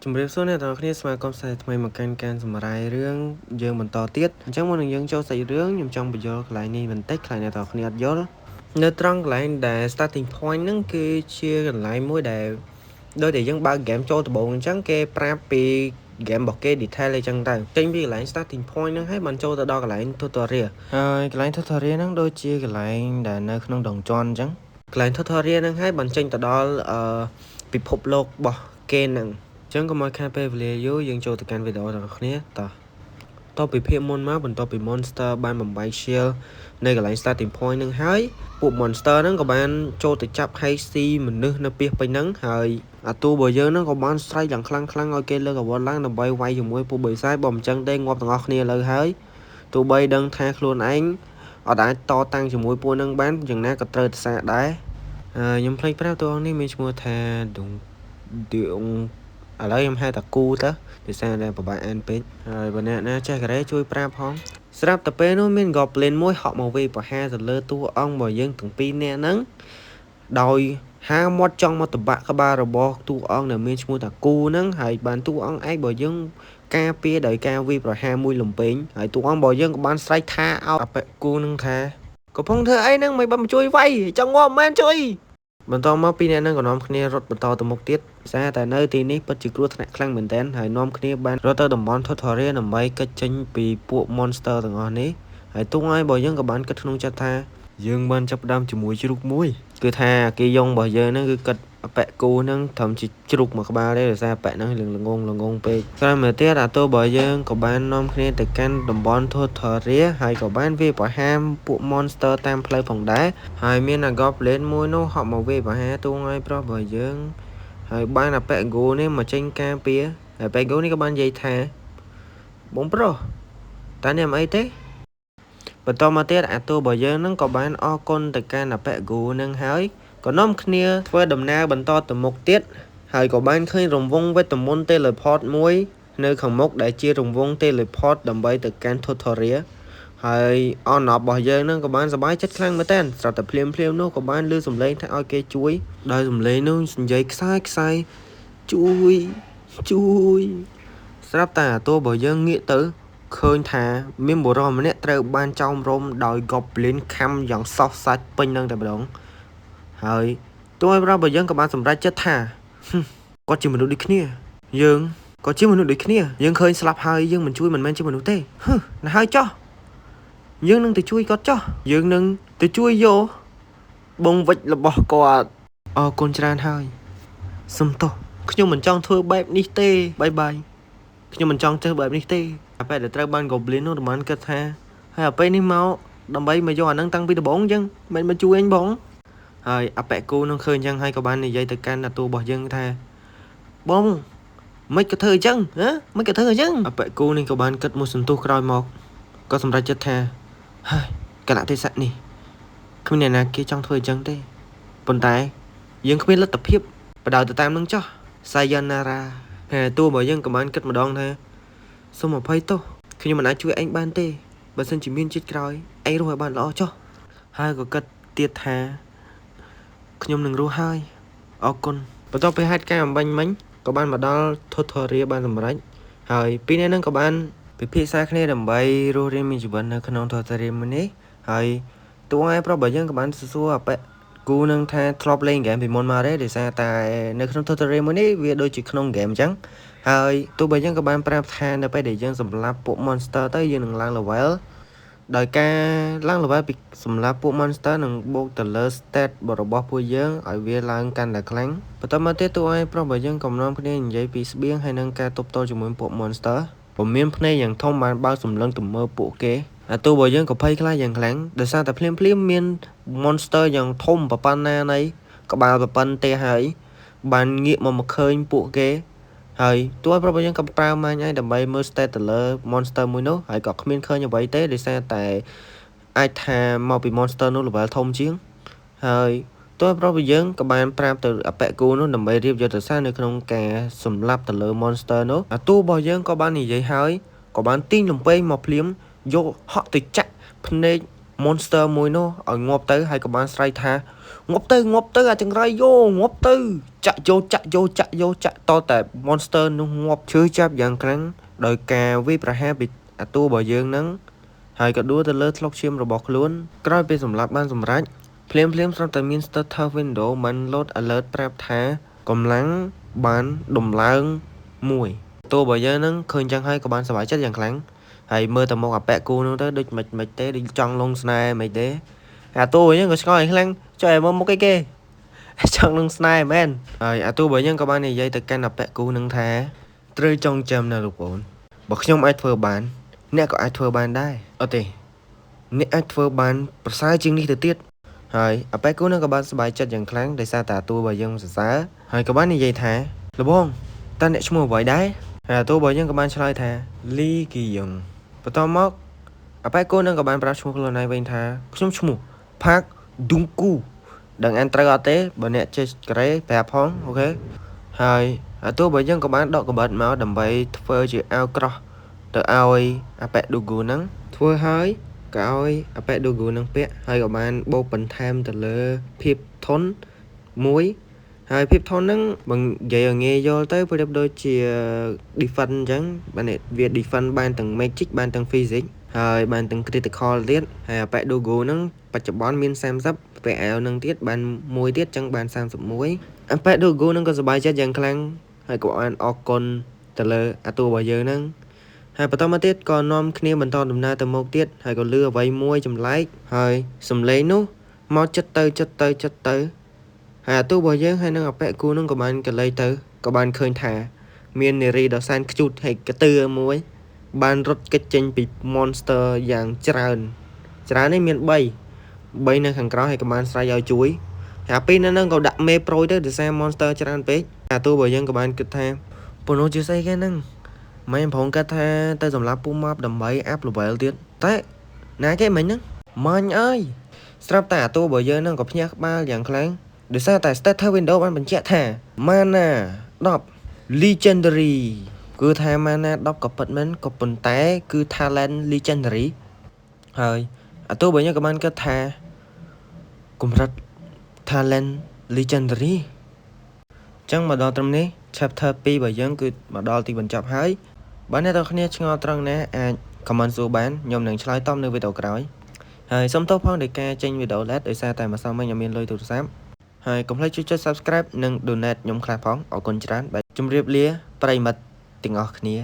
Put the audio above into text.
ជំរាបសួរអ្នកទាំងអស់គ្នាស្វាគមន៍សាយថ្មីមកកាន់ការសម្រាយរឿងយើងបន្តទៀតអញ្ចឹងមុននឹងយើងចូលសាច់រឿងខ្ញុំចង់បញ្យល់កន្លែងនេះបន្តិចខ្លាចអ្នកទាំងអស់គ្នាអត់យល់នៅត្រង់កន្លែងដែល starting point ហ្នឹងគឺជាកន្លែងមួយដែលដោយតែយើងបើក game ចូលដំបូងអញ្ចឹងគេប្រាប់ពី game របស់គេ detail អីចឹងទៅចេញពីកន្លែង starting point ហ្នឹងហើយបានចូលទៅដល់កន្លែង tutorial ហើយកន្លែង tutorial ហ្នឹងដូចជាកន្លែងដែលនៅក្នុងដងជន់អញ្ចឹងកន្លែង tutorial ហ្នឹងហើយបានចេញទៅដល់ពិភពលោករបស់គេហ្នឹងអញ្ចឹងកុំឲ្យខាតពេលវេលាយូរយើងចូលទៅកាន់វីដេអូរបស់គ្នាតពីភាគមុនមកបន្ទាប់ពី monster បានបំបែក shield នៅកន្លែង starting point ហ្នឹងហើយពួក monster ហ្នឹងក៏បានចូលទៅចាប់ហើយស៊ីមនុស្សនៅពីពេញហ្នឹងហើយអាតួរបស់យើងហ្នឹងក៏បានស្រែកយ៉ាងខ្លាំងឲ្យគេលើកអាវុធឡើងដើម្បីវាយជាមួយពួកបិសាចបើមិនចឹងទេងាប់ទាំងអស់គ្នាលើហើយទោះបីដឹងថាខ្លួនឯងអត់អាចតតាំងជាមួយពួកហ្នឹងបានយ៉ាងណាក៏ត្រូវតែសាដែរខ្ញុំភ្លេចប្រាប់តួអង្គនេះមានឈ្មោះថាដុងឥឡូវខ្ញុំហៅតាគូទៅដោយសារតែប្របាក់អានពេកហើយបើអ្នកណាចេះការ៉េជួយប្រាប់ផងស្រាប់តែពេលនោះមាន goblin មួយហក់មកវាយប្រហារទៅលើតួអង្គរបស់យើងទាំងពីរនាក់ហ្នឹងដោយហាមាត់ចង់មកតបាក់ក្បាលរបស់តួអង្គដែលមានឈ្មោះតាគូហ្នឹងហើយបានតួអង្គឯងរបស់យើងការពារដោយការវាយប្រហារមួយលំពេងហើយតួអង្គរបស់យើងក៏បានស្រែកថាឲ្យអបិគូនឹងថាកំពុងធ្វើអីហ្នឹងមិនបានជួយវាយចង់ងាប់មែនជួយបន្តមកពីអ្នកនឹងក៏នាំគ្នារត់បន្តទៅមុខទៀតសារតែនៅទីនេះពិតជាគ្រោះថ្នាក់ខ្លាំងមែនទែនហើយនាំគ្នាបានរត់ទៅតំបន់ tutorial ដើម្បីកិច្ចចេញពីពួក monster ទាំងអស់នេះហើយទោះឲ្យបើយើងក៏បានគិតក្នុងចិត្តថាយើងបានចាប់ផ្ដើមជាមួយជ្រូកមួយគឺថាគេយងរបស់យើងហ្នឹងគឺគិតអបិគូហ្នឹងត្រឹមជាជ្រូកមួយក្បាលទេដោយសារអបិហ្នឹងល្ងងពេកក្រោយមកទៀតអាតូរបស់យើងក៏បាននាំគ្នាទៅកាន់តំបន់ tutorial ហើយក៏បានវាយប្រហារពួក monster តាមផ្លូវផងដែរហើយមានអា goblin មួយនោះហក់មកវាយប្រហារទូឲ្យប្រុសរបស់យើងហើយបានអបិគូនេះមកចេញការពារហើយអបិគូនេះក៏បាននិយាយថាបងប្រុសតើអ្នកមិនអីទេបន្តមកទៀតអាតួរបស់យើងនឹងក៏បានអរគុណទៅកាន់អបិគូនឹងហើយក៏នាំគ្នាធ្វើដំណើរបន្តទៅមុខទៀតហើយក៏បានឃើញរង្វង់វេទមន្ត teleport មួយនៅខាងមុខដែលជារង្វង់ teleport ដើម្បីទៅកាន់ tutorial ហើយអនប់របស់យើងនឹងក៏បានសប្បាយចិត្តខ្លាំងមែនតើស្រាប់តែភ្លាមនោះក៏បានឮសំឡេងថាឲ្យគេជួយដោយសំឡេងនោះនិយាយខ្សែជួយស្រាប់តែអាតួរបស់យើងងាកទៅឃើញថាមានបុរសម្នាក់ត្រូវបានចោមរំដោយ goblin ខំយ៉ាងសោះសាច់ពេញនឹងតែម្ដងហើយតួឲ្យប្រាប់របស់យើងក៏បានសម្រេចចិត្តថាគាត់ជាមនុស្សដូចគ្នាយើងក៏ជាមនុស្សដូចគ្នាយើងឃើញស្លាប់ហើយយើងមិនជួយមិនមែនជាមនុស្សទេណាស់ហើយចោះយើងនឹងទៅជួយគាត់ចោះយើងនឹងទៅជួយយកបងវិចរបស់គាត់អរគុណច្រើនហើយសុំទោសខ្ញុំមិនចង់ធ្វើបែបនេះទេបាយខ្ញុំមិនចង់ធ្វើបែបនេះទេអាពេលដែលត្រូវបាន goblin នោះបានគិតថាហើយអាពេលនេះមកដើម្បីមកយកអានឹងតាំងពីដំបូងអញ្ចឹងមិនមកជួយអញបងហើយអបិគូនឹងឃើញអញ្ចឹងហើយក៏បាននិយាយទៅកាន់អាតួរបស់យើងថាបងមិនក៏ធ្វើអញ្ចឹងមិនក៏ធ្វើអញ្ចឹងអបិគូនេះក៏បានគិតមួយសន្ទុះក្រោយមកក៏សម្រេចចិត្តថាហើយកលៈទេសៈនេះគ្មានអ្នកណាគេចង់ធ្វើអញ្ចឹងទេប៉ុន្តែយើងគ្មានលទ្ធភាពបដៅទៅតាមនឹងចោះសាយ៉ាណារ៉ាហើយតួរបស់យើងក៏បានគិតម្ដងថាសូមអភ័យទោសខ្ញុំមិនអាចជួយឯងបានទេបើសិនជាមានជាតិក្រោយឯងរស់ឲ្យបានល្អចុះហើយក៏គិតទៀតថាខ្ញុំនឹងរស់ហើយអរគុណបន្ទាប់ពីហេតុការណ៍អំបញ្ញមិញក៏បានមកដល់ tutorial បានសម្រេចហើយពីនេះនឹងក៏បានពិភាក្សាគ្នាដើម្បីរស់រានមានជីវិតនៅក្នុង tutorial មួយនេះហើយតួឯប្រុសរបស់យើងក៏បានសួរអបិគូនឹងថាធ្លាប់លេងហ្គេមពីមុនមកទេដោយសារតែនៅក្នុង tutorial មួយនេះវាដូចជាក្នុងហ្គេមអញ្ចឹងហើយទោះបីយើងក៏បានប្រាប់ថានៅពេលដែលយើងសម្លាប់ពួក monster ទៅយើងនឹងឡើង level ដោយការឡើង level ពីសម្រាប់ពួក monster នឹងបូកទៅលើ stat របស់ពួកយើងឲ្យវាឡើងកាន់តែខ្លាំងបន្តមកទៀតតួឯប្រុសរបស់យើងក៏នាំគ្នានិយាយពីស្បៀងហើយនឹងការទប់ទល់ជាមួយពួក monster ពុំមានភ្នែកយ៉ាងធំបានបើកសម្លឹងទៅមើលពួកគេអាតួរបស់យើងក៏ភ័យខ្លាចយ៉ាងខ្លាំងដោយសារតែភ្លាមមាន monster យ៉ាងធំប្រប៉ុណ្ណានៃក្បាលប្រប៉ុណ្ណទេហើយបានងាកមកឃើញពួកគេហើយតួប្រាប់យើងក៏ប្រើម៉ាញ់ឲ្យដើម្បីមើល stat ទៅលើ monster មួយនោះហើយក៏គ្មានឃើញអ្វីទេដោយសារតែអាចថាមកពី monster នោះ level ធំជាងហើយតួប្រាប់យើងក៏បានប្រាប់ទៅអបិគូនោះដើម្បីរៀបយុទ្ធសាស្ត្រនៅក្នុងការសម្លាប់ទៅលើ monster នោះអាតួរបស់យើងក៏បាននិយាយហើយក៏បានទាញលំពេងមកភ្លាមយកហក់ទៅចាក់ភ្នែក monster មួយនោះឲ្យងាប់ទៅហើយក៏បានស្រែកថា ngộp tư à chẳng rai vô ngộp tư chạy to tại monster nó ngộp chưa chấp dạng kháng đời cà với bà ha bị tua bởi dương nắng hai cái đua từ lớp lóc chim rồi bọc luôn coi bị sầm lạp ban sầm rách phim trong tờ min starter window mình load alert prep thả cầm lắng bán đùm láng mùi tua bởi dương nắng khơi chẳng hay có bạn sẽ phải chết dạng kháng hay mơ tầm một bẹ cu nó tới đứt mệt té đi trong lông snai mày té tôi nhá người coi kháng cho em một cái kê trong lưng snai men rồi tôi bởi nhân các bạn này dây từ can nạp bẹ cu nâng thả trơi trong châm nào lục ổn bậc trong ai thưa bán nè có ai thưa bán đây tì nè ai thưa bán sai chừng đi từ tiết rồi bẹ cu nâng các bạn sẽ bài chất dạng kháng để xa tả tôi bởi dân giá rồi các bạn này dây thả là bông ta nè chung một vậy đấy tôi bởi nhân các bạn sẽ thả ly kỳ dùng và to móc bẹ cu nâng các bạn bắt chung lần này bên thả chung chung park đúng cu đừng ăn trái tế bởi nè chơi cái bẹp phong ok hai tôi bởi dân các bạn đọc các bạn máu đầm bậy phơi chỉ ao cro từ ao ấy bẹ đồ gù nắng thua hơi cả ơi bẹ đồ gù nắng bẹ hai các bạn bô bẩn tham từ lơ phép thốn muối hai phép thốn nắng bằng vậy ở nghe do tới với đôi chia đi phân trắng bạn này việc đi phân ban tầng magic ban tầng physics hai ban tầng critical tiết hai bẹ đồ gù nắng bạch chụp bón miên xem sắp vẽ áo nâng tiết ban muối tiết chẳng ban sam sụp muối bẹ đồ gù nắng có sờ bài chết dạng khang hai của anh ocon từ lơ tôi bao giờ nắng hai bắt tao tiết còn nom kia mình to đầm na từ một tiết hai còn lừa vay muối chùm lái hai sầm lấy nú mau chất tới hai tôi bao giờ hai năng học bẹ cu nó có bạn cái lấy tới có bạn khơi thả miền này ri đó san chút hay cái tư muối ban rốt cái chân bị monster dạng tràn này miền bay này thằng có hay các bạn sai vào chuối pin nó còn đặt mê pro tới để xem monster tràn page tôi bao giờ các bạn kịch thêm bộ nó chưa xây cái năng mấy em phong cách tha tới dòng lá pum up đầm bấy áp lục vậy tiết thế nãy cái mình á mình ơi sắp tả tôi bởi giờ nó có nhạc ba dạng kháng để sao tại starter window anh mình chạy thả mana đọc legendary cứ tha mana đọc cặp bật mến cặp bật té cứ talent legendary rồi tôi bởi giờ các bạn kết thả cùng rất talent legendary chẳng mà đo tâm này chapter 2 bởi dân cứ mà đo thì mình chọc hái bạn này tôi không nhớ cho trăng nè comment số bán nhôm nâng slide tom nơi video cái rồi xong tốt hơn để ca trên video led để xa tại mà sau mấy nhà miền lôi từ sáng rồi cũng lấy cho subscribe nâng donate nhóm khai phóng ở con trán chấm riệp lia play mật tình ngọc nia